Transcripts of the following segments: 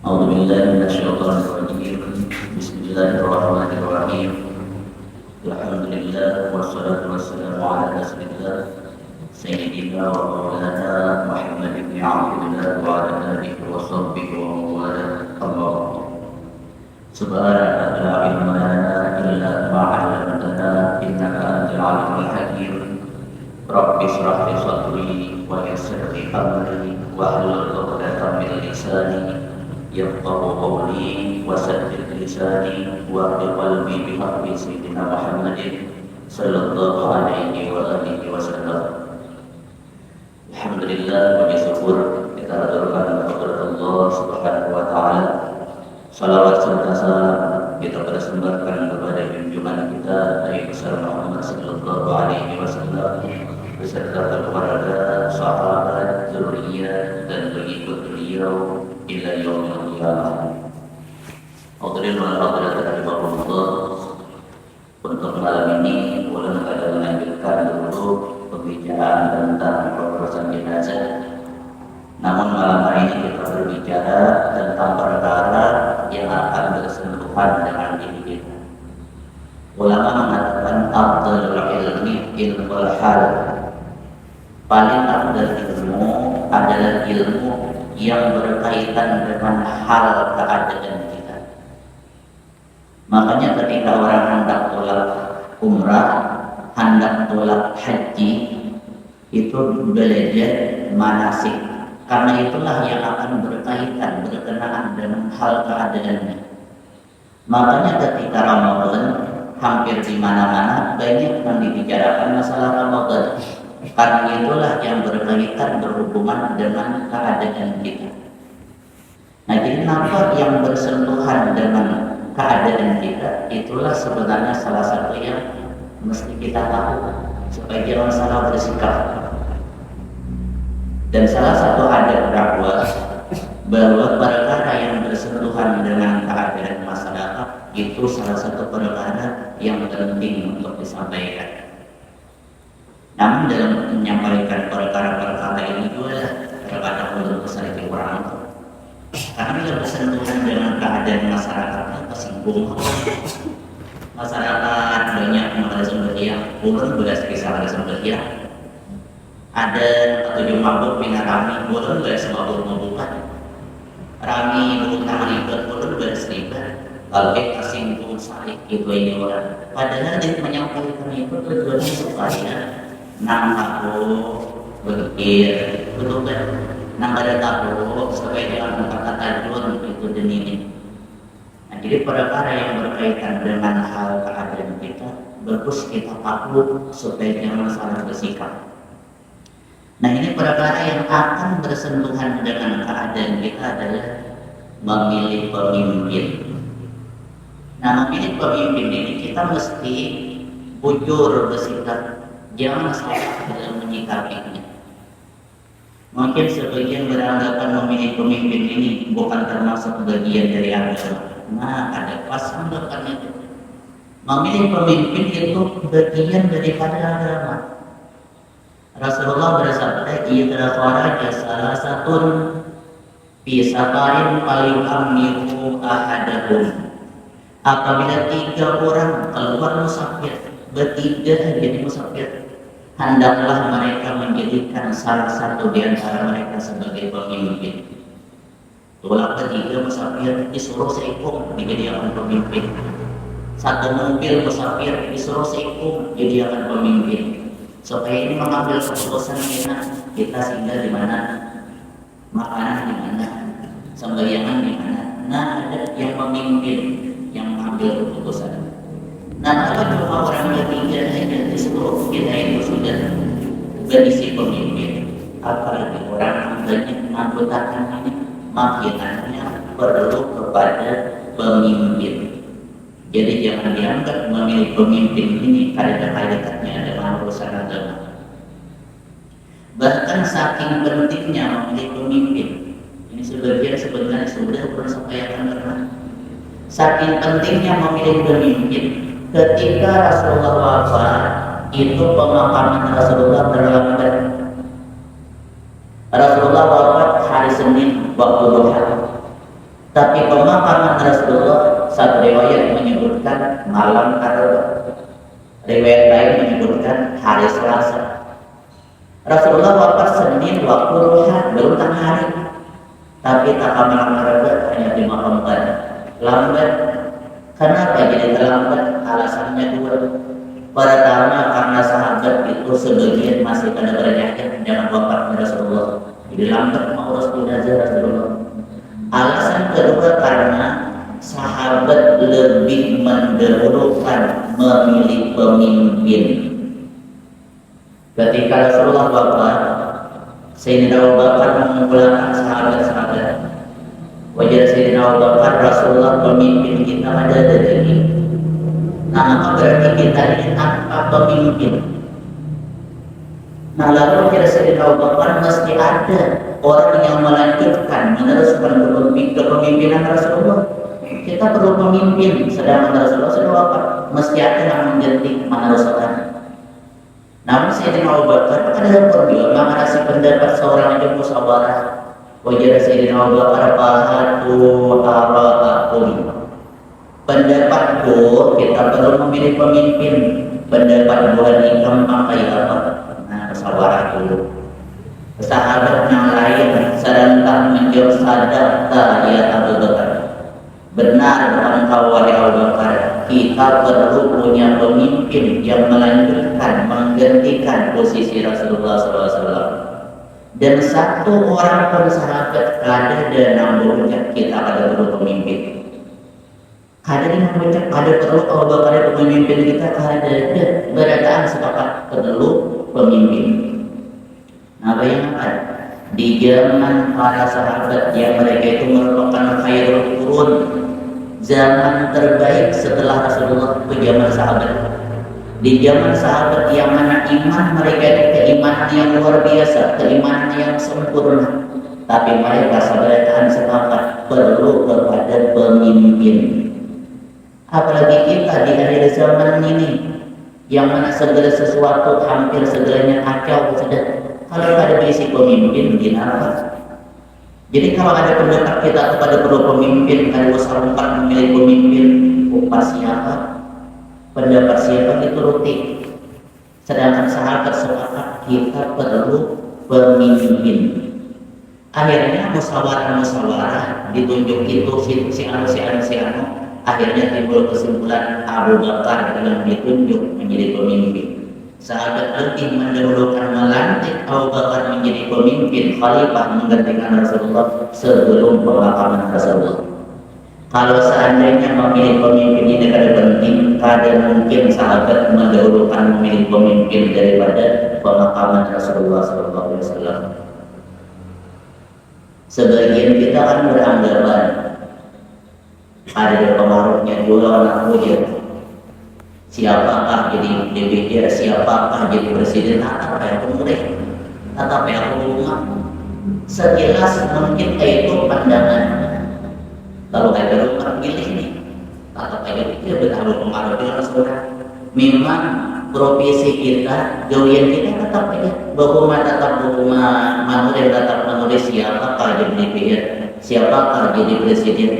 أعوذ بالله من الشيطان الرجيم. بسم الله الرحمن الرحيم. الحمد لله والصلاة والسلام على رسول الله سيدنا ومولانا محمد بن عبد الله وعلى آله وصحبه ومن والاه. أما بعد. سبحانك لا علم لنا إلا ما علمتنا إنك أنت العليم الحكيم. رب اشرح لي صدري ويسر لي أمري واحلل عقدة من لساني يفقهوا قولي وسدد لساني واهد قلبي بحق سيدنا محمد صلى الله عليه وآله وسلم. Alhamdulillah, puji syukur kita aturkan kepada Allah Subhanahu wa taala. Salawat serta salam kita persembahkan kepada junjungan kita Nabi besar Muhammad sallallahu alaihi wasallam beserta keluarga, sahabat, zuriyat dan pengikut beliau ila yaumil qiyamah. Hadirin wal hadirat rahimakumullah. Untuk malam ini ulun akan melanjutkan dulu pembicaraan tentang pengurus jenazah. Namun malam hari ini kita berbicara tentang perkara yang akan bersentuhan dengan diri kita. Ulama mengatakan afdalul ilmi ilmul hal. Paling afdal ilmu adalah ilmu yang berkaitan dengan hal keadaan kita. Makanya ketika orang hendak tolak umrah, hendak tolak haji, itu belajar manasik. Karena itulah yang akan berkaitan, berkenaan dengan hal keadaannya. Makanya ketika Ramadan, hampir di mana-mana banyak yang dibicarakan masalah Ramadan. Karena itulah yang berkaitan, berhubungan dengan keadaan kita. Nah, jadi apa yang bersentuhan dengan keadaan kita, itulah sebenarnya salah satu yang mesti kita tahu supaya jangan salah bersikap. Dan salah satu adab dakwah bahwa perkara yang bersentuhan dengan keadaan masyarakat itu salah satu perkara yang penting untuk disampaikan. Namun dalam menyampaikan perkara-perkara ini juga terkadang menurut saya kurang. Karena bila bersentuhan dengan keadaan masyarakatnya tersinggung. Masyarakat banyak yang ada sumber dia, ulun belas kisah ada sumber dia. Ada 7 mabuk bina rami, ulun belas mabuk mabukan. Rami berutang ribet, ulun belas ribet. Kalau kita tersinggung sakit itu ini orang. Padahal dia menyampaikan itu tujuannya supaya nang aku berpikir betul kan, nang ada tahu supaya jangan kata tujuan itu dan ini. Nah, jadi perkara yang berkaitan dengan hal keadaan kita bagus kita takut supaya jangan salah bersikap. Nah, ini perkara yang akan bersentuhan dengan keadaan kita adalah memilih pemimpin. Nah, memilih pemimpin ini kita mesti bujur bersikap, jangan salah dalam menyikapinya. Mungkin sebagian beranggapan memilih pemimpin ini bukan termasuk bagian dari agama. Nah, ada pasang anggapan itu. Memilih pemimpin itu bagian daripada agama. Rasulullah bersabda, "Idza kharaja salasatun fi safarin falyu'ammiru ahadahum." Apabila 3 orang keluar musafir, bertiga jadi musafir, hendaklah mereka menjadikan salah satu di antara mereka sebagai pemimpin. Tolak bertiga musafir disuruh seikung dijadikan pemimpin. 1 mobil musafir disuruh seikung dijadikan pemimpin. Supaya ini mengambil keputusan kita singgah di mana, makanan di mana, sembayangan di mana. Nah, ada yang memimpin, yang mengambil keputusan. Nah, kalau cuma orang ketiga saja disuruh, kita itu sudah berisi pemimpin. Apalagi orang banyak menganggotakan ini, makinannya perlu kepada pemimpin. Jadi jangan dianggap memilih pemimpin ini ada kaitannya dengan urusan agama. Bahkan saking pentingnya memilih pemimpin, ini sebagian sebenarnya sudah bersampaikan pernah. Saking pentingnya memilih pemimpin, ketika Rasulullah wafat, itu pemakaman Rasulullah terlambat. Rasulullah wafat hari Senin waktu duha. Tapi pemahaman Rasulullah, satu riwayat menyebutkan malam Arafah, riwayat lain menyebutkan hari Selasa. Rasulullah wafat Senin waktu duha, belum tengah hari. Tapi tak malam Arafah hanya dimakamkan lambat. Kenapa jadi terlambat? Alasannya dua. Pertama, karena sahabat itu sebagian masih pada berniat dengan wafatnya Rasulullah, jadi lambat mau Rasulullah. Alasan kedua, karena sahabat lebih mendahulukan memilih pemimpin. Ketika Rasulullah wafat, Sayyidina Abu Bakar mengumpulkan sahabat-sahabat. Wajar Sayyidina Abu Bakar, Rasulullah pemimpin kita ada ini. Nah, apa berarti kita ini tanpa pemimpin? Nah, lalu kira Sayyidina Abu Bakar mesti ada orang yang melanjutkan, meneruskan kepemimpinan Rasulullah. Kita perlu pemimpin, sedangkan Rasulullah sudah wafat, mesti ada yang mengganti, meneruskan. Namun Sayyidina Abu Bakar ada perjuangan mengasih pendapat seorang yang musyawarah. Wajar Sayyidina Abu Bakar fahatu ara'akum. Pendapatku, kita perlu memilih pemimpin. Pendapat bulan ikam pakai apa? Nah, musyawarah dulu. Sahabat yang lain serentak menjawab sadaqta ya Abu Bakar. Benar engkau wahai Abu Bakar, kita perlu punya pemimpin yang melanjutkan, menggantikan posisi Rasulullah SAW. Dan satu orang pun sahabat kada dan nambunya kita ada perlu pemimpin. Kada dan nambunya kada perlu Abu Bakar pemimpin kita, kada berataan sepakat perlu pemimpin. Nah, bayangkan di zaman para sahabat yang mereka itu merupakan khairul qurun, zaman terbaik setelah Rasulullah itu zaman sahabat. Di zaman sahabat yang mana iman mereka itu keimanan yang luar biasa, keimanan yang sempurna, tapi mereka sabarataan sepakat perlu kepada pemimpin. Apalagi kita di akhir zaman ini yang mana segala sesuatu hampir segalanya kacau sudah. Kalau ada berisi pemimpin, gimana? Jadi kalau ada pendapat kita kepada perlu pemimpin, ada usaha memilih pemimpin, upah siapa, pendapat siapa dituruti. Sedangkan sahabat sepakat kita perlu pemimpin. Akhirnya musyawarah ditunjuk itu si anu. Akhirnya timbul kesimpulan Abu Bakar yang ditunjuk menjadi pemimpin. Sahabat lebih mendahulukan melantik Abu Bakar menjadi pemimpin khalifah menggantikan Rasulullah sebelum pemakaman Rasulullah. Kalau seandainya memilih pemimpin ini kada penting, kada mungkin sahabat mendahulukan memilih pemimpin daripada pemakaman Rasulullah SAW. Sebagian kita kan beranggapan ada pengaruhnya juga anak muda. Siapakah jadi DPR, siapakah jadi presiden, atau yang pemerintah, atau yang rumah. Sejelas mungkin itu pandangan. Kalau ada rumah pilih nih, atau kayak itu bertaruh pengaruh dengan saudara. Memang profesi kita, gawian kita tetap aja. Bahwa tetap manusia tetap menulis siapakah jadi DPR, siapakah jadi presiden.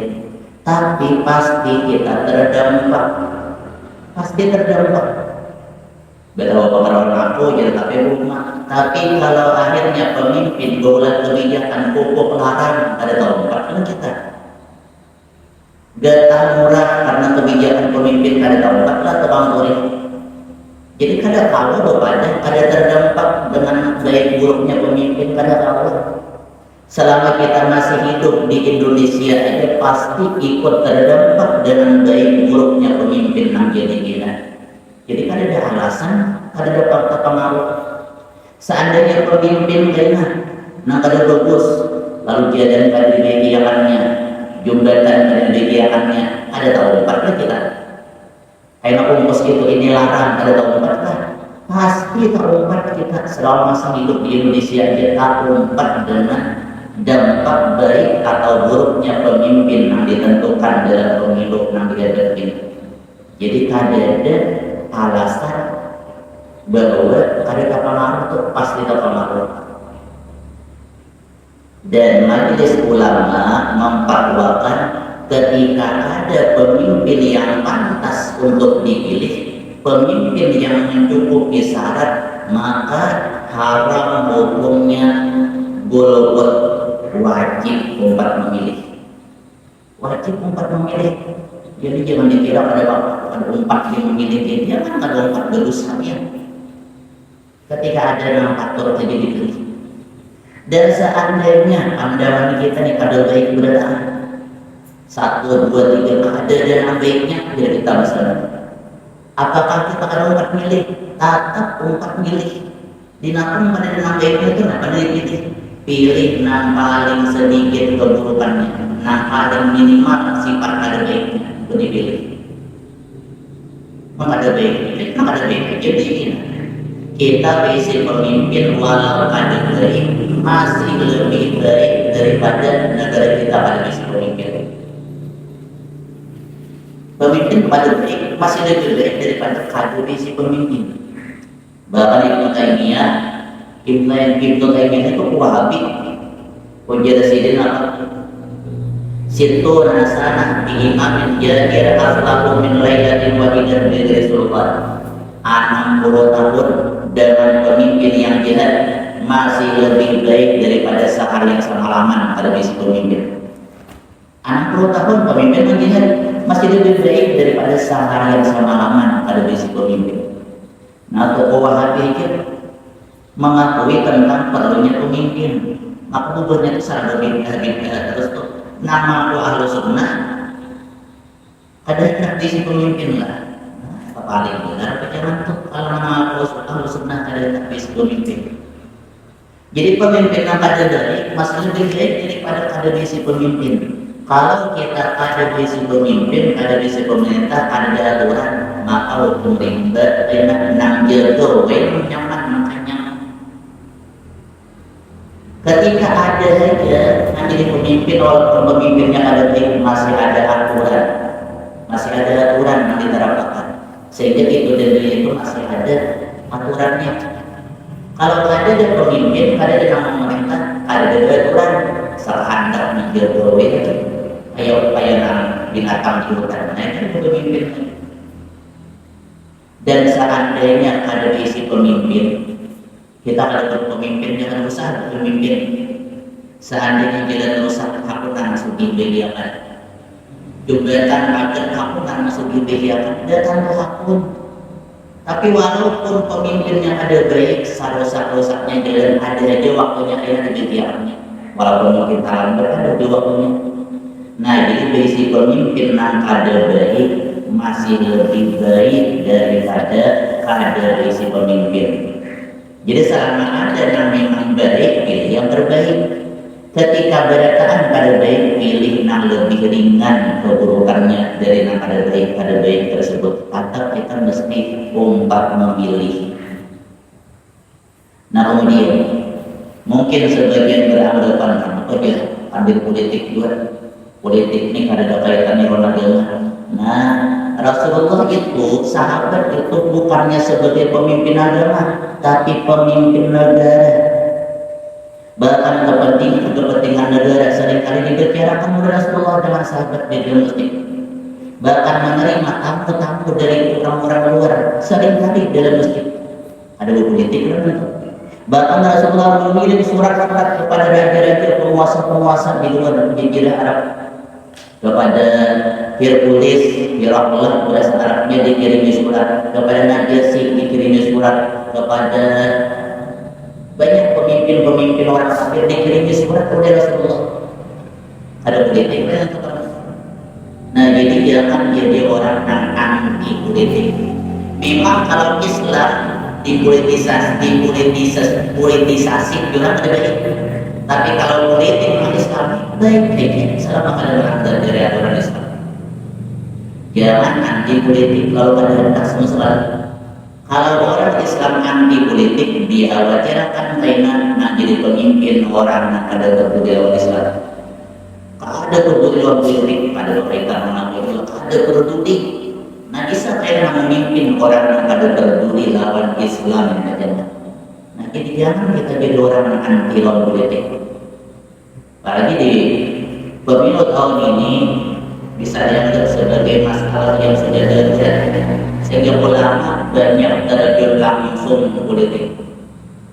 Tapi pasti kita terdampak. Pasti terdampak. Betapa pengaruh aku jadi tapi rumah. Tapi kalau akhirnya pemimpin bulan kebijakan pupuk larang, ada tempat kan kita. Getah murah karena kebijakan pemimpin ada tempat lah tukang turis. Jadi kada tahu kepada ada terdampak dengan baik buruknya pemimpin, kada tahu. Selama kita masih hidup di Indonesia aja pasti ikut terdampak dengan baik buruknya pemimpin yang jadi kita. Jadi kan ada alasan, ada fakta pengaruh. Seandainya pemimpin kena, nah kada bagus, lalu jalan kada didiakannya, jumlatan kada didiakannya, ada tahu tempatnya kita. Kayak umpus itu ini larang, ada tahu tempatnya. Pasti tahu tempat kita selama masa hidup di Indonesia aja tahu tempat dengan dampak baik atau buruknya pemimpin yang ditentukan dalam pemilu yang dihadapi. Jadi ada alasan bahwa ada pengaruh itu pasti ada pengaruh. Dan majelis ulama memfatwakan ketika ada pemimpin yang pantas untuk dipilih, pemimpin yang mencukupi syarat, maka haram hukumnya golput, wajib umat memilih. Wajib umat memilih. Jadi jangan dikira pada ada umat yang memilih dia kan ada umat berdosa-nya. Ketika ada nama faktor jadi dipilih. Dan seandainya pandangan kita nih pada baik berat 1, 2, 3 ada dan baiknya tidak kita masalah. Apakah kita akan umat milih? Tetap umat milih. Dinapun pada nama baiknya itu apa dipilih? Pilih yang paling sedikit keburukannya, yang paling minimal sifat ada baiknya itu dipilih. Maka ada baik, maka ada baik. Jadi kita bisa pemimpin walau ada baik masih lebih baik daripada negara kita pada bisa pemimpin. Pemimpin pada baik masih lebih baik daripada kadebisi pemimpin. Bahkan Ibnu Taimiyah itu Wahabi. Ujar sidin apa? Situ nasana di imamin jahir aflaku min lailatin wahidatin dari sultan. 60 tahun dengan pemimpin yang jihad masih lebih baik daripada sehari yang semalaman pada misi pemimpin. 60 tahun pemimpin yang jihad masih lebih baik daripada sehari yang semalaman pada misi pemimpin. Nah, tokoh Wahabi mengakui tentang perlunya pemimpin. Maka buburnya itu salah berbeda terus tuh nama itu ahlu sunnah ada misi pemimpin lah. Paling benar jangan tuh kalau nama ahlu sunnah ada misi pemimpin. Jadi pemimpin yang ada dari masih lebih baik daripada akademisi pemimpin. Kalau kita akademisi pemimpin, akademisi pemerintah ada aturan, maka hukum rimba enak nang jatuh, nyaman makanya. Ketika ada saja yang jadi pemimpin, walaupun pemimpinnya ada baik, masih ada aturan yang diterapkan. Sehingga itu dari itu masih ada aturannya. Kalau ada pemimpin, ada nama pemerintah, ada aturan, salah hendak menjauh ayo upaya binatang di hutan, nah itu pemimpin. Dan seandainya ada isi pemimpin, kita ada pemimpin jangan usah pemimpin. Seandainya kita rusak hakunan sugi beliakan, jumlatan akan hakunan sugi beliakan, datang hakun. Tapi walaupun pemimpinnya ada baik, rusak-rusaknya jalan ada aja waktunya ada kegiatannya. Walaupun mungkin lambat ada di waktunya. Nah, jadi basic pemimpin yang ada baik masih lebih baik daripada ada basic pemimpin. Jadi selama ada yang memang baik, pilih yang terbaik. Ketika berataan pada baik, pilih yang lebih ringan keburukannya dari yang ada baik tersebut. Atau kita mesti umpat memilih. Nah kemudian mungkin sebagian beranggapan apa ya ambil politik juga. Politik ini ada kaitannya dengan agama. Nah Rasulullah itu sahabat itu bukannya sebagai pemimpin agama, tapi pemimpin negara. Bahkan kepentingan negara seringkali dibicarakan oleh Rasulullah dengan sahabat di dalam masjid. Bahkan menerima tamu-tamu dari orang-orang luar seringkali dalam masjid. Ada politik kan itu. Bahkan Rasulullah mengirim surat-surat kepada raja-raja penguasa-penguasa di luar jazirah Arab, kepada Hirkulis, Herakles bahasa Arabnya dikirimi surat, kepada Najasyi dikirimi surat, kepada banyak pemimpin-pemimpin orang kafir dikirimi surat kepada Rasulullah. Ada politik kan? Nah jadi jangan jadi orang yang anti politik. Memang kalau Islam dipolitisasi juga ada baik. Tapi kalau politik Islam baik selama ada dari aturan Islam. Jangan anti politik kalau ada hendak semesta. Kalau orang Islam anti politik, dia wajarkan mainan nak jadi pemimpin orang yang ada kebudayan Islam. Kalau ada kebudayan politik pada mereka mengambil, ada peduli. Nah bisa kena memimpin orang yang ada peduli lawan Islam saja. Nah jadi jangan kita jadi orang yang anti lawan politik. Apalagi di pemilu tahun ini bisa dianggap sebagai masalah yang sudah terjadi, sehingga ulama banyak terjun langsung politik.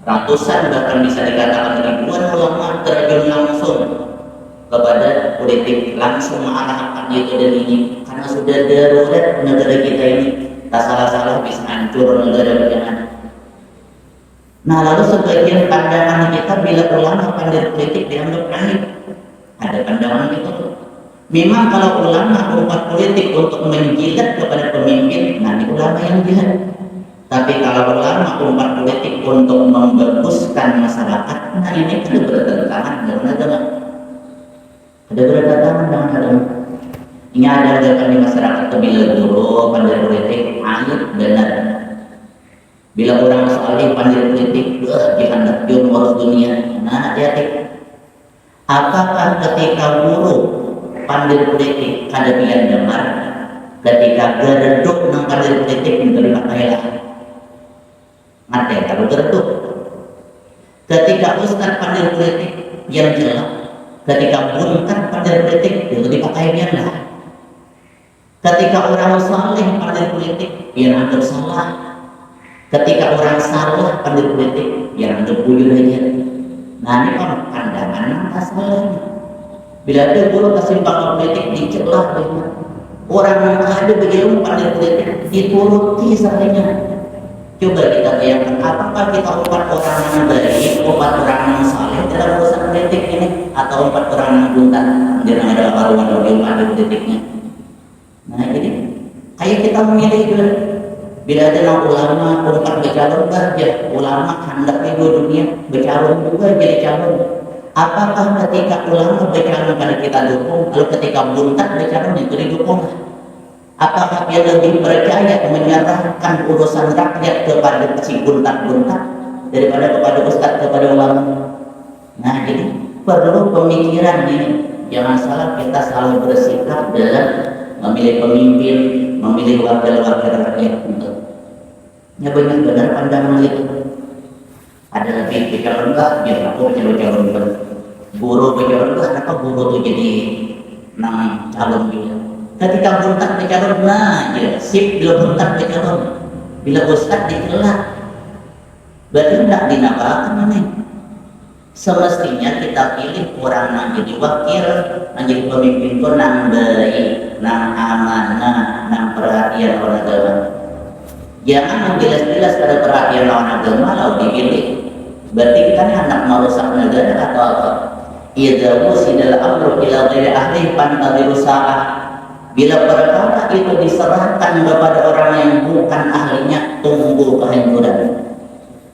Ratusan bahkan bisa dikatakan ribuan ulama terjun langsung kepada politik, langsung mengarahkan itu dan ini, karena sudah darurat negara kita ini. Tak salah-salah bisa hancur negara yang ada. Nah, lalu sebagian pandangan kita bila ulama pandai politik dianggap naik, ada pandangan itu. Memang kalau ulama umpat politik untuk menjilat kepada pemimpin, nanti ulama yang jihad. Tapi kalau ulama umpat politik untuk membaguskan masyarakat, nah ini ada bertentangan dengan agama. Ada bertentangan dengan agama. Ini ada di masyarakat bila guru pandai politik, ayat benar. Bila orang saleh pandai politik, jihad urus dunia, nah hati-hati. Apakah ketika guru pandai politik kada pian demar, ketika gereduk nang pandai politik menerima kailah? Mati kalau gereduk. Ketika ustaz pandai politik yang jelek, ketika buntat pandai politik itu dipakai biarlah. Ketika orang saleh pandai politik, dia anggap salah. Ketika orang salah pandai politik, dia anggap buyur aja. Nah ini kan pandangan masalahnya. Bila ada guru kesimpangan politik dicelah dengan orang yang ada begitu pandai politik dituruti salahnya. Coba kita bayangkan, apakah kita umpat orang yang baik, umpat orang yang saleh dalam urusan politik ini, atau umpat orang yang buntat yang ada karuan yang ada politiknya? Nah jadi kayak kita memilih juga. Bila ada ulama umpat bercalon saja, ulama hendaknya dua dunia bercalon juga jadi calon. Apakah ketika ulama bercalon pada kita dukung, lalu ketika buntat bercalon itu didukung? Apakah dia lebih percaya menyerahkan urusan rakyat kepada si buntat-buntat daripada kepada ustaz, kepada ulama? Nah jadi perlu pemikiran ini. Jangan salah kita selalu bersikap dalam memilih pemimpin, memilih wakil-wakil rakyat untuk. Ya benar-benar pandangan itu. Ada lebih bicara enggak, biar aku bicara enggak. Guru bicara enggak, apa guru itu jadi nang calon dia. Ketika buntat bicara, nah ya sip bila buntat bicara, bila ustaz dikelah, berarti tidak dinapakan ini. Semestinya kita pilih orang yang jadi wakil, menjadi pemimpin itu nang baik, nang amanah, nang perhatian orang agama. Jangan jelas-jelas pada perhatian lawan agama lalu dipilih. Berarti kita hendak merusak negara atau apa? Idza wusidal amru ila ghairi ahli fantadhiru sa'ah. Bila perkara itu diserahkan kepada orang yang bukan ahlinya, tunggu kehancuran.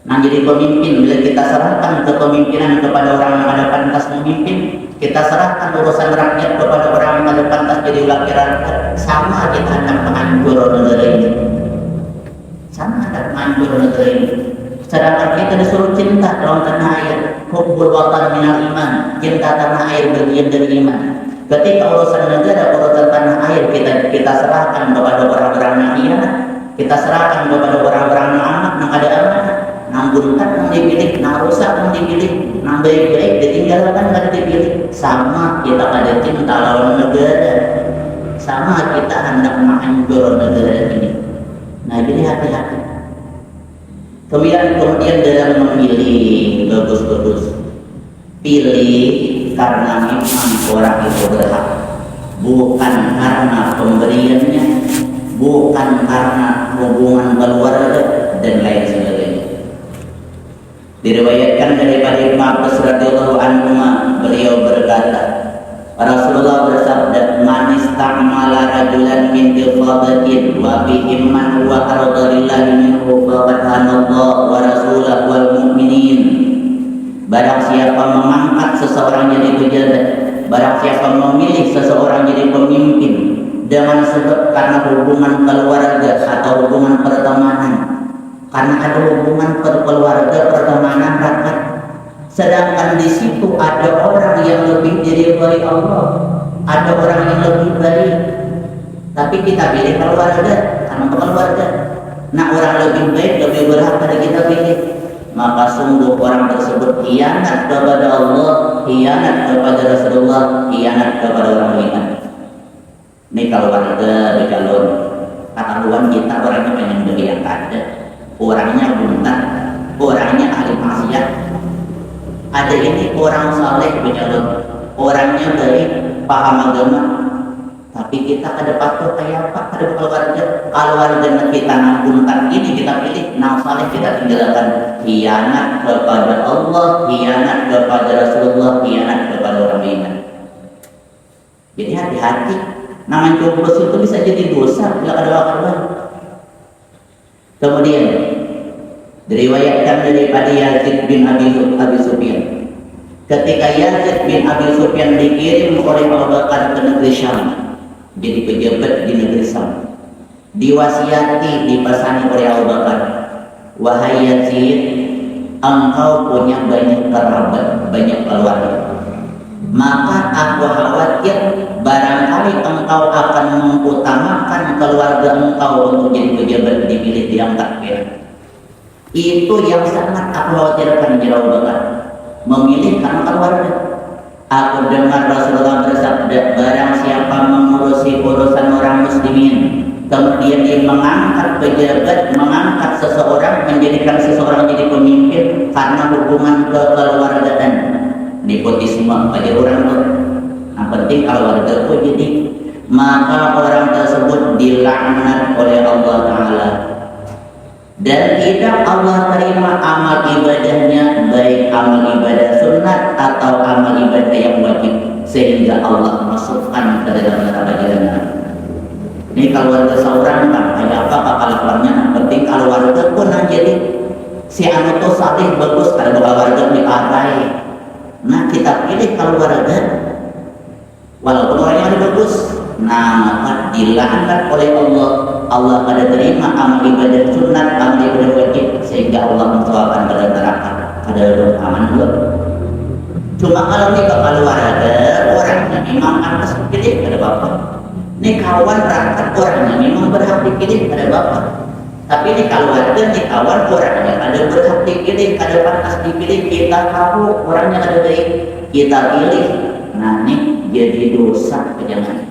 Nah jadi pemimpin, bila kita serahkan kepemimpinan kepada orang yang ada pantas memimpin, kita serahkan urusan rakyat kepada orang yang ada pantas jadi wakil rakyat, sama kita akan menghancur negara ini. Sama akan menghancur negara ini. Sedangkan kita disuruh cinta dalam tanah air, hubbul watan minal iman, cinta tanah air bagian dari iman. Ketika urusan negara, urusan tanah air kita serahkan kepada orang-orang yang hianat, kita serahkan kepada orang-orang yang amat, yang ada amanah. Nang buntat yang dipilih, nang rusak yang dipilih, nang baik-baik ditinggalkan kan dipilih. Sama kita pada cinta lawan negara, sama kita hendak menghancur negara ini. Nah jadi hati-hati. Kemudian dalam memilih bagus-bagus, pilih karena memang orang itu berhak, bukan karena pemberiannya, bukan karena hubungan keluarga dan lain sebagainya. Diriwayatkan daripada Ibnu Abbas radhiyallahu anhu, beliau berkata, Rasulullah bersabda, "Man istamala rajulan min tifadatin wa bihim man huwa ardalillahi minhu faqad hanallahu wa rasulahu wal mu'minin." Barang siapa mengangkat seseorang jadi pejabat, barang siapa memilih seseorang jadi pemimpin dengan sebab karena hubungan keluarga atau hubungan pertemanan, karena ada hubungan keluarga pertemanan rakyat, sedangkan di situ ada orang yang lebih diridhai Allah, ada orang yang lebih baik, tapi kita pilih keluarga karena keluarga. Nah orang lebih baik lebih berhak pada kita pilih. maka sungguh orang tersebut khianat kepada Allah, khianat kepada Rasulullah, khianat kepada orang beriman. Ini kalau warga di calon kataluan kita orangnya pengen beli yang ada, orangnya buntat, orangnya ahli maksiat. Ada ini orang saleh di calon, orangnya baik, paham agama, tapi kita ada patuh kayak apa? Ada kalau warga kita buntat ini kita pilih, nang saleh kita tinggalkan. Khianat kepada Allah, khianat kepada Rasulullah, khianat kepada orang beriman. Jadi hati-hati. Namanya coblos itu bisa jadi dosa bila ada wakil. Kemudian diriwayatkan daripada Yazid bin Abi Sufyan, ketika Yazid bin Abi Sufyan dikirim oleh Abu Bakar ke negeri Syam, jadi pejabat di negeri Syam, diwasiati, dipasani oleh Abu Bakar, wahai Yazid, engkau punya banyak kerabat, banyak keluarga, maka aku khawatir barangkali engkau akan mengutamakan keluarga engkau untuk jadi pejabat dipilih diangkat. Itu yang sangat aku khawatirkan, jawab Bakar, memilih karena keluarga. Aku dengar Rasulullah bersabda, barang siapa mengurusi urusan orang muslimin, kemudian dia mengangkat pejabat, mengangkat seseorang, menjadikan seseorang jadi pemimpin karena hubungan kekeluargaan, nepotisme pada orang itu. Yang penting keluarga itu jadi, maka orang tersebut dilaknat oleh Allah Ta'ala, dan tidak Allah terima amal ibadahnya, baik amal ibadah sunat atau amal ibadah yang wajib, sehingga Allah masukkan ke dalam neraka jahanam. Ini keluarga seorang kan kayak apa kelakuannya, yang penting keluarga pun jadi si anu tuh saleh bagus, kalau keluarga dipakai. Nah kita pilih keluarga walaupun orangnya bagus, nah maka dilaknat oleh Allah. Allah pada terima amal ibadah sunat, amal ibadah wajib, sehingga Allah mensuapkan pada neraka. Ada aman dulu. Cuma kalau ini keluarga orangnya memang atas pilih pada bapak. Ini kawan rakyat orangnya memang berhak dipilih pada bapak. Tapi ini keluarga, ini kawan orangnya ada berhak dipilih, ada pantas dipilih. Kita tahu orangnya ada baik, kita pilih. Nah ini jadi dosa, jangan.